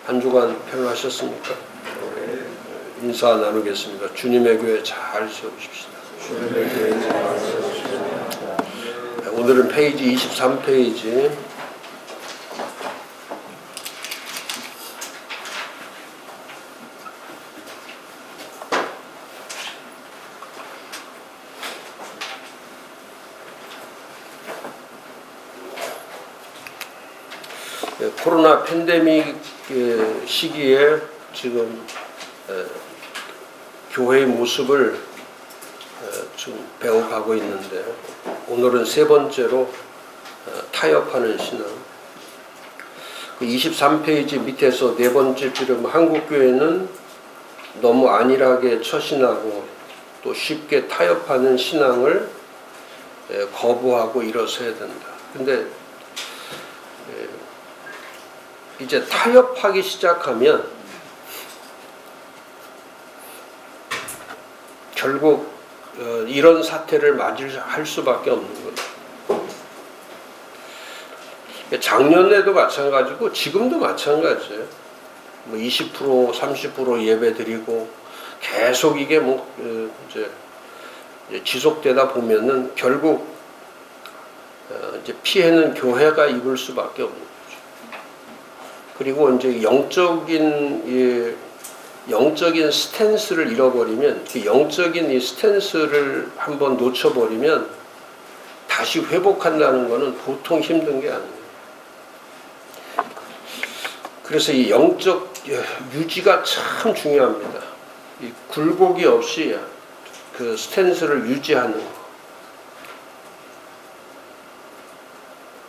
한 주간 평안하셨습니까? 인사 나누겠습니다. 주님의 교회 잘 세우십시다. 주님의 교회 잘 세우십시다. 오늘은 페이지 23페이지. 코로나 팬데믹 시기에 지금 교회의 모습을 좀 배워가고 있는데, 오늘은 세 번째로 타협하는 신앙. 23페이지 밑에서 네 번째 줄에 한국교회는 너무 안일하게 처신하고 또 쉽게 타협하는 신앙을 거부하고 일어서야 된다. 근데 이제 타협하기 시작하면 결국 이런 사태를 맞이할 수밖에 없는 거예요. 작년에도 마찬가지고 지금도 마찬가지예요. 20% 30% 예배 드리고 계속 이게 이제 지속되다 보면은 결국 이제 피해는 교회가 입을 수밖에 없는 거예요. 그리고 이제 영적인 스탠스를 잃어버리면, 그 영적인 이 스탠스를 한번 놓쳐버리면 다시 회복한다는 것은 보통 힘든 게 아니에요. 그래서 이 영적 유지가 참 중요합니다. 이 굴곡이 없이 그 스탠스를 유지하는 거.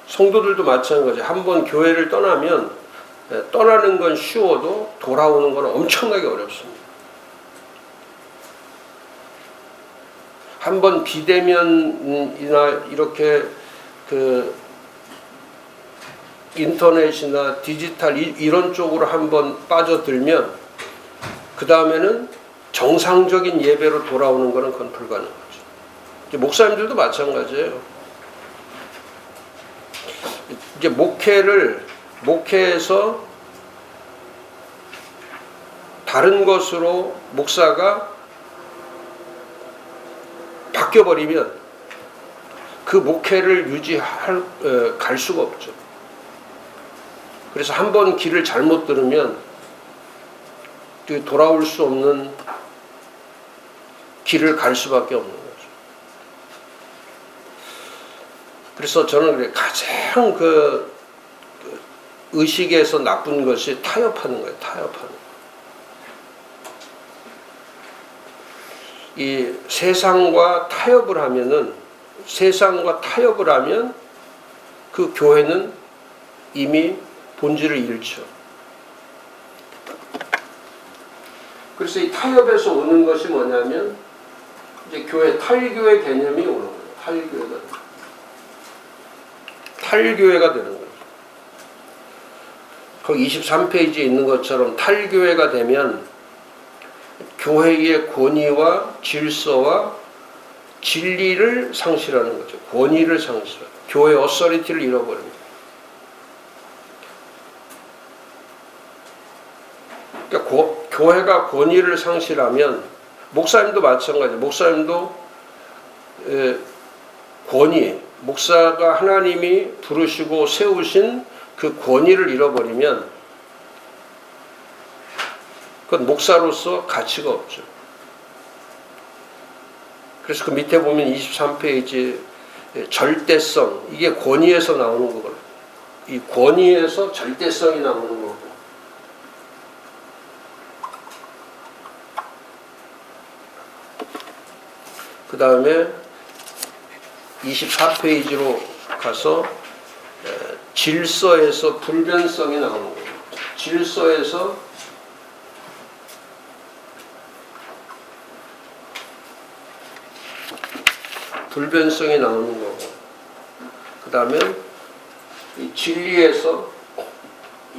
성도들도 마찬가지. 한번 교회를 떠나면 떠나는 건 쉬워도 돌아오는 건 엄청나게 어렵습니다. 한번 비대면이나 이렇게 그 인터넷이나 디지털 이런 쪽으로 한번 빠져들면 그 다음에는 정상적인 예배로 돌아오는 것은 그건 불가능하죠. 목사님들도 마찬가지예요. 이제 목회에서 다른 것으로 목사가 바뀌어버리면 그 목회를 갈 수가 없죠. 그래서 한번 길을 잘못 들으면 돌아올 수 없는 길을 갈 수밖에 없는 거죠. 그래서 저는 가장 의식에서 나쁜 것이 타협하는 거예요. 타협하는 거. 이 세상과 타협을 하면 그 교회는 이미 본질을 잃죠. 그래서 이 타협에서 오는 것이 뭐냐면 이제 탈교회 개념이 오는 거예요. 탈교회가 되는 거예요. 거기 23페이지에 있는 것처럼 탈교회가 되면 교회의 권위와 질서와 진리를 상실하는 거죠. 권위를 상실하고 교회 어서리티를 잃어버립니다. 그러니까 교회가 권위를 상실하면 목사님도 마찬가지예요. 목사님도 목사가 하나님이 부르시고 세우신 그 권위를 잃어버리면 그건 목사로서 가치가 없죠. 그래서 그 밑에 보면 23페이지 절대성, 이게 권위에서 나오는 거거든요. 이 권위에서 절대성이 나오는 거고, 그 다음에 24페이지로 가서 질서에서 불변성이 나오는 거예요. 질서에서 불변성이 나오는 거고, 그 다음에 이 진리에서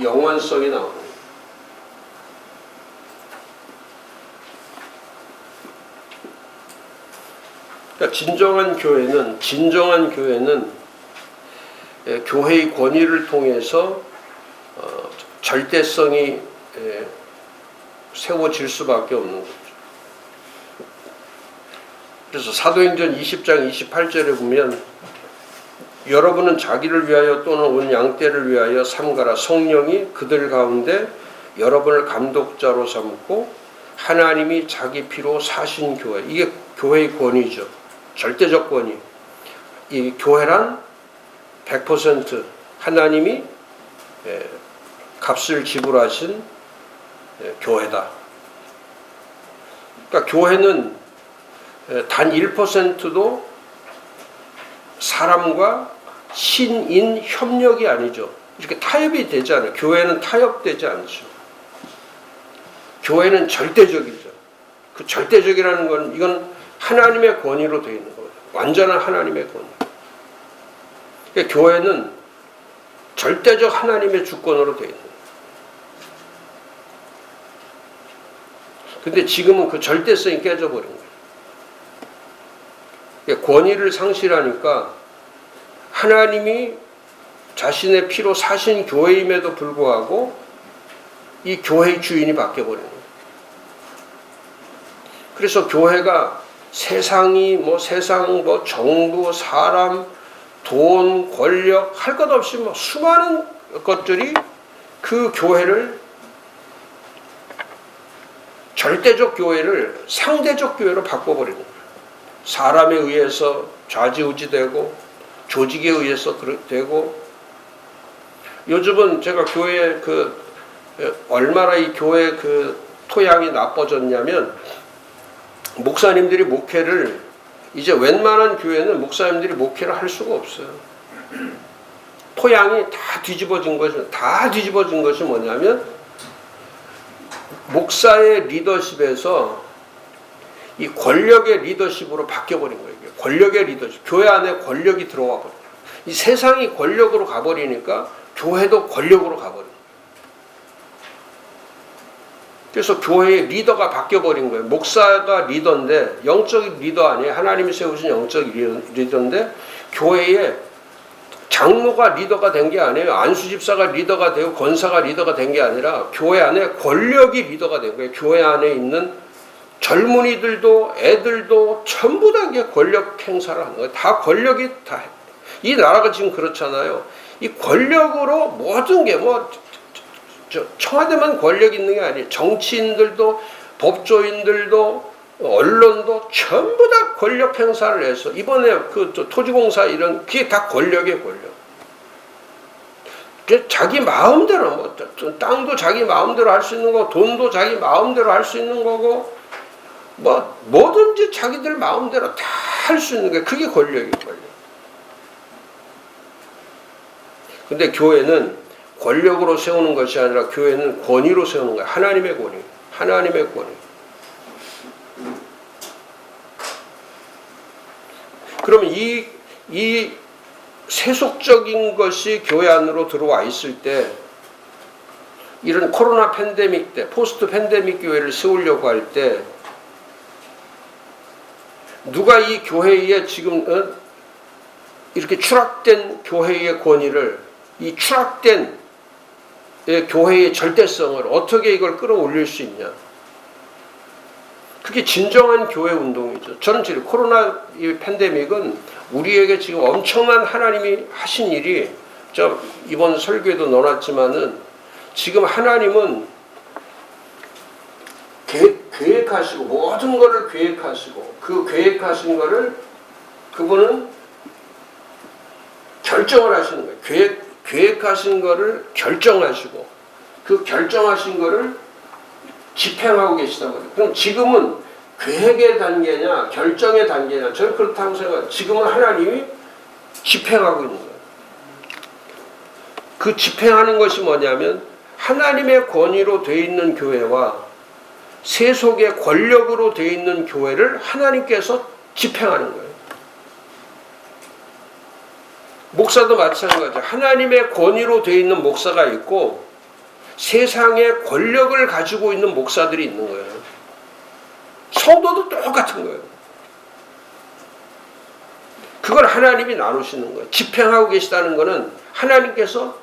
영원성이 나오는 거예요. 그러니까 진정한 교회는 교회의 권위를 통해서 절대성이 세워질 수밖에 없는 거죠. 그래서 사도행전 20장 28절에 보면 여러분은 자기를 위하여 또는 온 양떼를 위하여 삼가라. 성령이 그들 가운데 여러분을 감독자로 삼고 하나님이 자기 피로 사신 교회. 이게 교회의 권위죠. 절대적 권위. 이 교회란 100% 하나님이 값을 지불하신 교회다. 그러니까 교회는 단 1%도 사람과 신인 협력이 아니죠. 이렇게 타협이 되지 않아요. 교회는 타협되지 않죠. 교회는 절대적이죠. 그 절대적이라는 건 이건 하나님의 권위로 되어 있는 거예요. 완전한 하나님의 권위. 그러니까 교회는 절대적 하나님의 주권으로 되어 있는 거예요. 근데 지금은 그 절대성이 깨져버린 거예요. 그러니까 권위를 상실하니까 하나님이 자신의 피로 사신 교회임에도 불구하고 이 교회의 주인이 바뀌어버린 거예요. 그래서 교회가 세상 정부, 사람, 돈, 권력 할 것 없이 수많은 것들이 그 교회를 절대적 교회를 상대적 교회로 바꿔버리는 거예요. 사람에 의해서 좌지우지되고 조직에 의해서 되고 요즘은 제가 교회 얼마나 이 교회 토양이 나빠졌냐면 목사님들이 목회를 이제 웬만한 교회는 목사님들이 목회를 할 수가 없어요. 토양이 다 뒤집어진 것이 뭐냐면 목사의 리더십에서 이 권력의 리더십으로 바뀌어버린 거예요. 권력의 리더십. 교회 안에 권력이 들어와 버려요. 이 세상이 권력으로 가버리니까 교회도 권력으로 가버려요. 그래서 교회의 리더가 바뀌어버린 거예요. 목사가 리더인데 영적 리더 아니에요. 하나님이 세우신 영적 리더인데 교회에 장로가 리더가 된 게 아니에요. 안수집사가 리더가 되고 권사가 리더가 된 게 아니라 교회 안에 권력이 리더가 된 거예요. 교회 안에 있는 젊은이들도 애들도 전부 다 이게 권력 행사를 하는 거예요. 다 권력이 다. 이 나라가 지금 그렇잖아요. 이 권력으로 모든 게 청와대만 권력 있는 게 아니에요. 정치인들도 법조인들도 언론도 전부 다 권력 행사를 해서 이번에 토지공사 이런 그게 다 권력의 권력. 자기 마음대로 땅도 자기 마음대로 할 수 있는 거고 돈도 자기 마음대로 할 수 있는 거고 뭐든지 자기들 마음대로 다 할 수 있는 게 그게 권력이에요. 권력. 근데 교회는 권력으로 세우는 것이 아니라 교회는 권위로 세우는 거예요. 하나님의 권위. 하나님의 권위. 그러면 이 세속적인 것이 교회 안으로 들어와 있을 때 이런 코로나 팬데믹 때 포스트 팬데믹 교회를 세우려고 할 때 누가 이 교회에 지금 이렇게 추락된 교회의 권위를 이 추락된 교회의 절대성을 어떻게 이걸 끌어올릴 수 있냐. 그게 진정한 교회 운동이죠. 저는 지금 코로나 이 팬데믹은 우리에게 지금 엄청난 하나님이 하신 일이 이번 설교에도 넣어놨지만은 지금 하나님은 계획하시고 모든 것을 계획하시고 그 계획하신 것을 그분은 결정을 하시는 거예요. 계획하신 것을 결정하시고 그 결정하신 것을 집행하고 계시다고 해요. 그럼 지금은 계획의 단계냐 결정의 단계냐 저는 그렇다고 생각해요. 지금은 하나님이 집행하고 있는 거예요. 그 집행하는 것이 뭐냐면 하나님의 권위로 되어 있는 교회와 세속의 권력으로 되어 있는 교회를 하나님께서 집행하는 거예요. 목사도 마찬가지예요. 하나님의 권위로 되어 있는 목사가 있고 세상의 권력을 가지고 있는 목사들이 있는 거예요. 성도도 똑같은 거예요. 그걸 하나님이 나누시는 거예요. 집행하고 계시다는 것은 하나님께서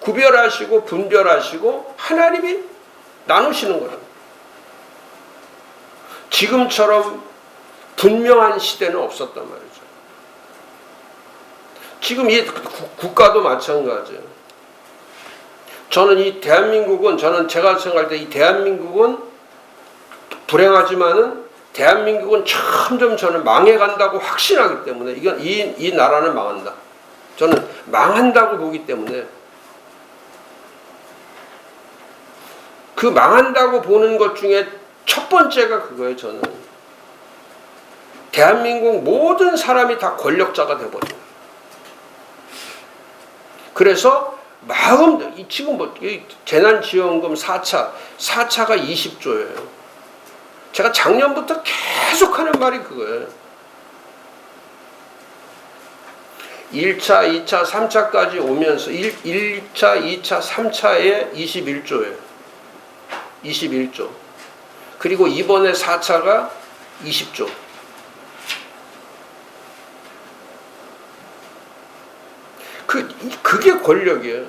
구별하시고 분별하시고 하나님이 나누시는 거예요. 지금처럼 분명한 시대는 없었단 말이죠. 지금 이 국가도 마찬가지예요. 저는 이 대한민국은, 제가 생각할 때 이 대한민국은 불행하지만은 대한민국은 점점 저는 망해간다고 확신하기 때문에 이 나라는 망한다. 저는 망한다고 보기 때문에 그 망한다고 보는 것 중에 첫 번째가 그거예요. 저는 대한민국 모든 사람이 다 권력자가 돼버려요. 그래서 지금 재난지원금 4차가 20조예요. 제가 작년부터 계속 하는 말이 그거예요. 1차, 2차, 3차까지 오면서 1차, 2차, 3차에 21조예요. 21조. 그리고 이번에 4차가 20조. 그게 권력이에요.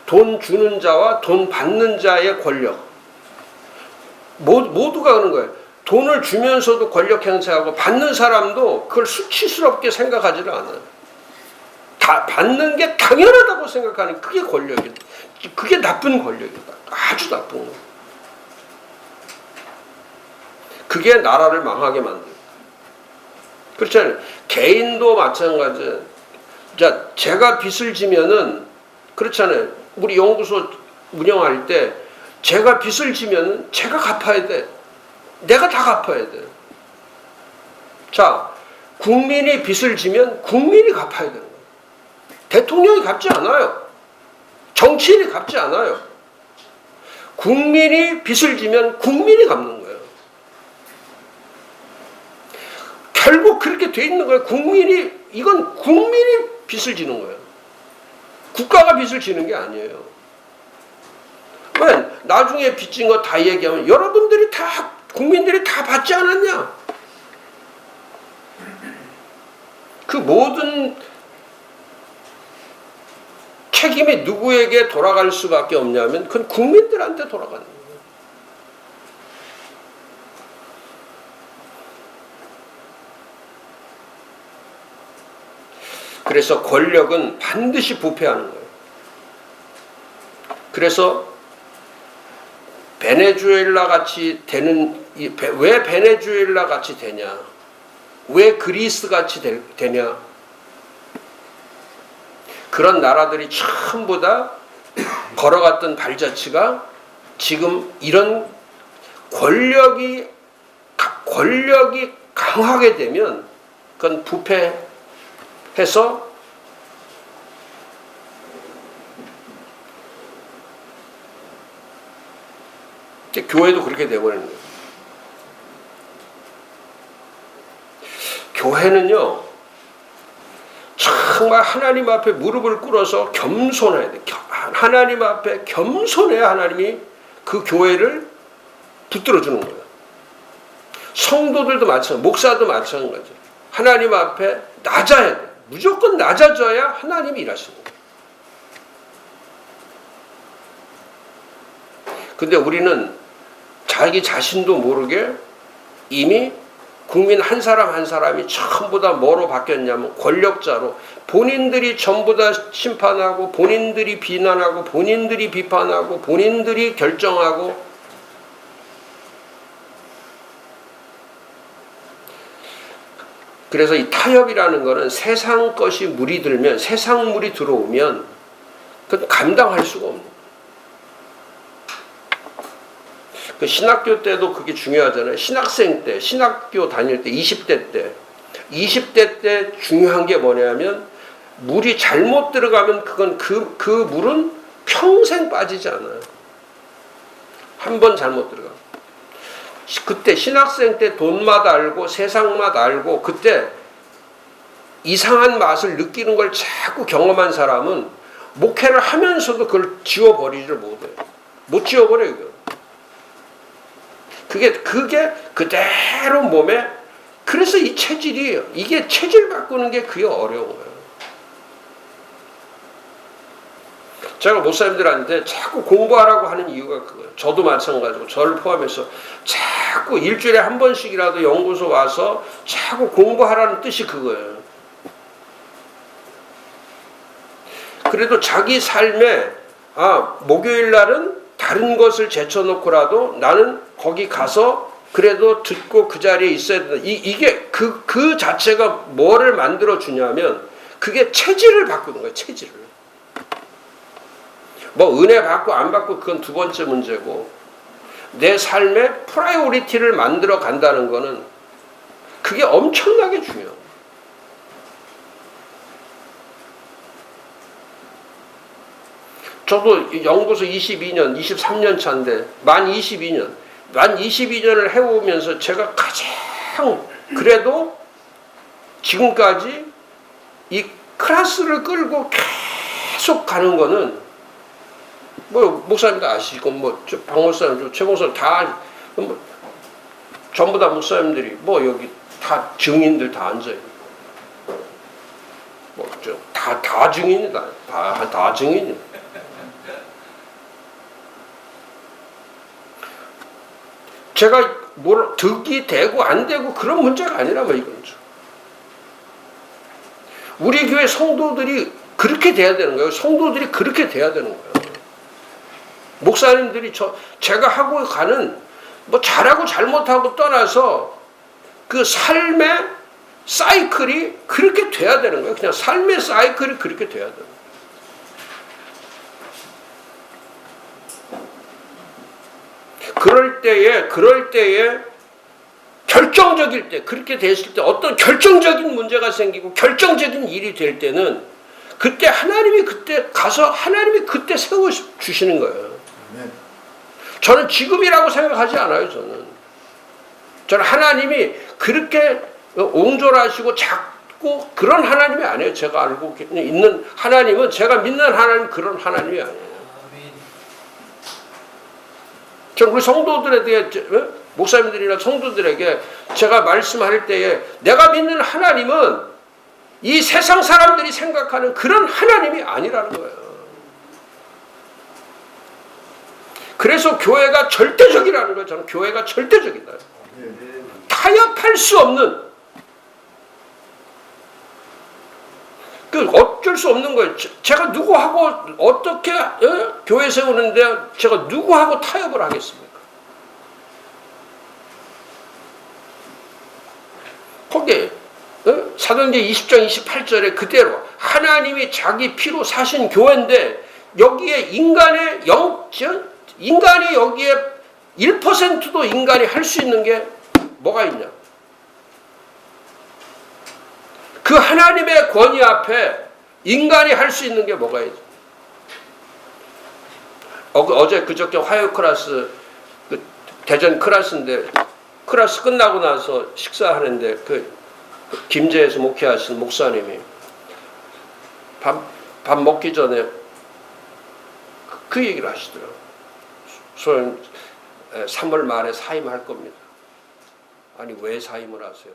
돈 주는 자와 돈 받는 자의 권력. 모두가 그런 거예요. 돈을 주면서도 권력 행사하고 받는 사람도 그걸 수치스럽게 생각하지를 않아요. 다 받는 게 당연하다고 생각하는 그게 권력이에요. 그게 나쁜 권력이다. 아주 나쁜 거. 그게 나라를 망하게 만들어요. 그렇잖아요. 개인도 마찬가지예요. 자, 제가 빚을 지면은 그렇잖아요. 우리 연구소 운영할 때 제가 빚을 지면은 제가 갚아야 돼. 내가 다 갚아야 돼. 자, 국민이 빚을 지면 국민이 갚아야 되는 거예요. 대통령이 갚지 않아요. 정치인이 갚지 않아요. 국민이 빚을 지면 국민이 갚는 거예요. 결국 그렇게 돼 있는 거예요. 이건 국민이 빚을 지는 거예요. 국가가 빚을 지는 게 아니에요. 왜? 나중에 빚진 거 다 얘기하면 국민들이 다 받지 않았냐? 그 모든 책임이 누구에게 돌아갈 수밖에 없냐면 그건 국민들한테 돌아가는 거예요. 그래서 권력은 반드시 부패하는 거예요. 그래서 베네수엘라 같이 왜 베네수엘라 같이 되냐? 왜 그리스 같이 되냐? 그런 나라들이 전부 다 걸어갔던 발자취가 지금 이런 권력이 강하게 되면 그건 부패해서 교회도 그렇게 되어버리는 거예요. 교회는요, 정말 하나님 앞에 무릎을 꿇어서 겸손해야 돼. 하나님 앞에 겸손해야 하나님이 그 교회를 붙들어주는 거예요. 성도들도 마찬가지, 목사도 마찬가지. 하나님 앞에 낮아야 돼. 무조건 낮아져야 하나님이 일하시는 거예요. 근데 우리는 자기 자신도 모르게 이미 국민 한 사람 한 사람이 전부 다 뭐로 바뀌었냐면 권력자로, 본인들이 전부 다 심판하고 본인들이 비난하고 본인들이 비판하고 본인들이 결정하고, 그래서 이 타협이라는 거는 세상 것이 물이 들면, 세상 물이 들어오면 그건 감당할 수가 없는 거예요. 그 신학교 때도 그게 중요하잖아요. 신학생 때, 신학교 다닐 때, 20대 때 중요한 게 뭐냐면 물이 잘못 들어가면 그건 그 물은 평생 빠지지 않아요. 한 번 잘못 들어가면. 그때 신학생 때 돈 맛 알고 세상 맛 알고 그때 이상한 맛을 느끼는 걸 자꾸 경험한 사람은 목회를 하면서도 그걸 지워버리지를 못해요. 못 지워버려요. 이거. 그게 그대로 몸에, 그래서 이 체질이, 이게 체질 바꾸는 게 그게 어려운 거예요. 제가 목사님들한테 자꾸 공부하라고 하는 이유가 그거예요. 저도 마찬가지고 저를 포함해서 자꾸 일주일에 한 번씩이라도 연구소 와서 자꾸 공부하라는 뜻이 그거예요. 그래도 자기 삶에 목요일 날은 다른 것을 제쳐놓고라도 나는 거기 가서 그래도 듣고 그 자리에 있어야 된다. 이게 그 자체가 뭐를 만들어 주냐면 그게 체질을 바꾸는 거예요. 체질을. 뭐 은혜 받고 안 받고 그건 두 번째 문제고 내 삶의 프라이오리티를 만들어 간다는 거는 그게 엄청나게 중요해요. 저도 연구소 22년, 23년 차인데 만 22년을 해오면서 제가 가장 그래도 지금까지 이 클래스를 끌고 계속 가는 거는 뭐 목사님도 아시고 뭐 박 목사님, 최 목사님 다 뭐 전부 다 목사님들이 뭐 여기 다 증인들 다 앉아 있고 뭐 다 증인이다. 다 증인이. 제가 뭘 득이 되고 안 되고 그런 문제가 아니라 뭐 이건 우리 교회 성도들이 그렇게 돼야 되는 거예요. 성도들이 그렇게 돼야 되는 거예요. 목사님들이 제가 하고 가는 뭐 잘하고 잘못하고 떠나서 그 삶의 사이클이 그렇게 돼야 되는 거예요. 그냥 삶의 사이클이 그렇게 돼야 돼요. 그럴 때에 결정적일 때 그렇게 됐을 때 어떤 결정적인 문제가 생기고 결정적인 일이 될 때는 그때 하나님이 그때 가서 하나님이 그때 세워 주시는 거예요. 저는 지금이라고 생각하지 않아요. 저는 하나님이 그렇게 옹졸하시고 작고 그런 하나님이 아니에요. 제가 알고 있는 하나님은 제가 믿는 하나님 그런 하나님이 아니에요. 저는 우리 성도들에 대해 목사님들이나 성도들에게 제가 말씀할 때에 내가 믿는 하나님은 이 세상 사람들이 생각하는 그런 하나님이 아니라는 거예요. 그래서 교회가 절대적이라는 거예요. 저는 교회가 절대적이다. 타협할 수 없는 어쩔 수 없는 거예요. 제가 누구하고 어떻게 교회 세우는데 제가 누구하고 타협을 하겠습니까? 거기에 사도행전 20장 28절에 그대로 하나님이 자기 피로 사신 교회인데 여기에 인간이 여기에 1%도 인간이 할 수 있는 게 뭐가 있냐? 그 하나님의 권위 앞에 인간이 할 수 있는 게 뭐가 있냐? 어제 그저께 화요 클래스 대전 클래스인데 클래스 끝나고 나서 식사하는데 그 김제에서 목회하신 목사님이 밥 먹기 전에 그 얘기를 하시더라고요. 소연 3월 말에 사임할 겁니다. 아니 왜 사임을 하세요?